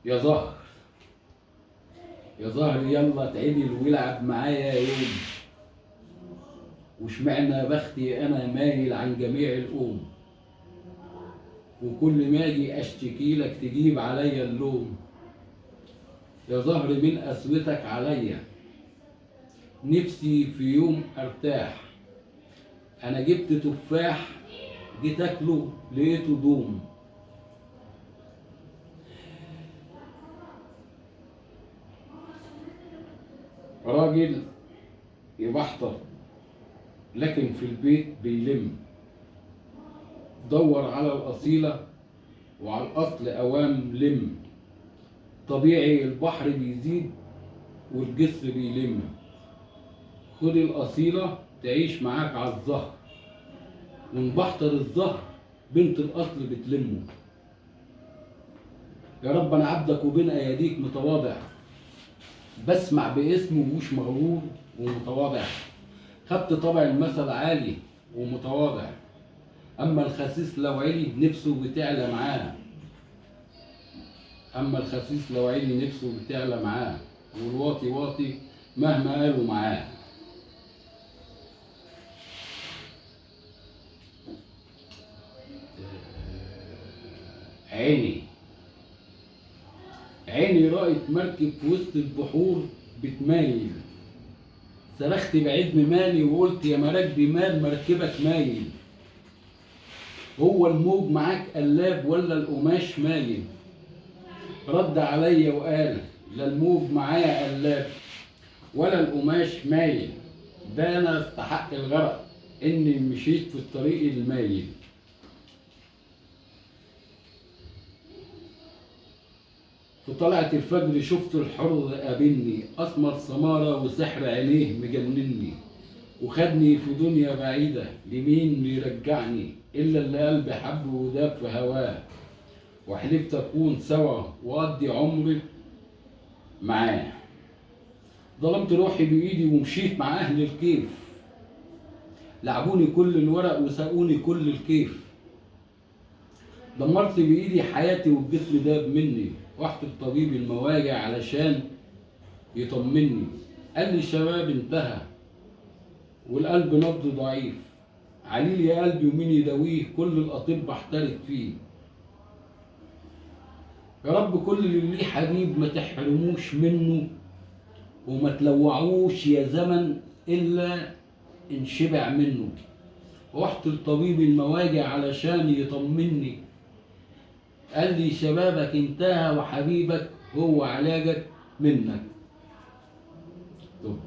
يا زهر، يا زهر يلا اتعدل والعب معايا يوم، واشمعنى بختي انا مايل عن جميع الأم، وكل ما اجي اشتكي لك تجيب عليا اللوم. يا زهر من قسوتك عليا نفسي في يوم ارتاح، انا جبت تفاح جيت اكله لقيته دوم. راجل يبحتر لكن في البيت بيلم، دور على الأصيلة وعلى الأصل أوام لم. طبيعي البحر بيزيد والجسر بيلم، خد الأصيلة تعيش معاك على الزهر، ونبحتر الزهر بنت الأصل بتلمه. يا رب أنا عبدك وبين أيديك متواضع، بسمع باسمه ومش مغرور ومتواضع. خدت طبع المثل عالي ومتواضع، أما الخسيس لو علي نفسه بتعلى معاه، أما الخسيس لو علي نفسه بتعلى معاه، والواطي واطي مهما قالوا معاه. عيني عيني رأت مركب في وسط البحور بتمايل، صرخت بعزم مالي وقلت يا مراكبي مال مركبك مايل. هو الموج معاك قلاب ولا القماش مايل؟ رد عليا وقال لا الموج معايا قلاب ولا القماش مايل، ده انا استحق الغرق اني مشيت في الطريق المايل. في طلعة الفجر شفت الحر قابلني، اسمر سمارة وسحر عينيه مجنني، وخدني في دنيا بعيدة لمين يرجعني الا اللي قلبي حب وداب في هواه، وحلفت اكون سوا واقضي عمري معاه. ظلمت روحي بايدي ومشيت مع اهل الكيف، لعبوني كل الورق وساقوني كل الكيف. دمرت بايدي حياتي والجسم داب مني، رحت لطبيب المواجع علشان يطمني، قال لي الشباب انتهى والقلب نبض ضعيف، عليل يا قلبي ومين يداويه كل الاطباء احترت فيه. يا رب كل اللي ليه حبيب ما تحرموش منه، وما تلوعوش يا زمن الا ان شبع منه. رحت لطبيب المواجع علشان يطمني، قال لي شبابك انتهى وحبيبك هو علاجك منك. طب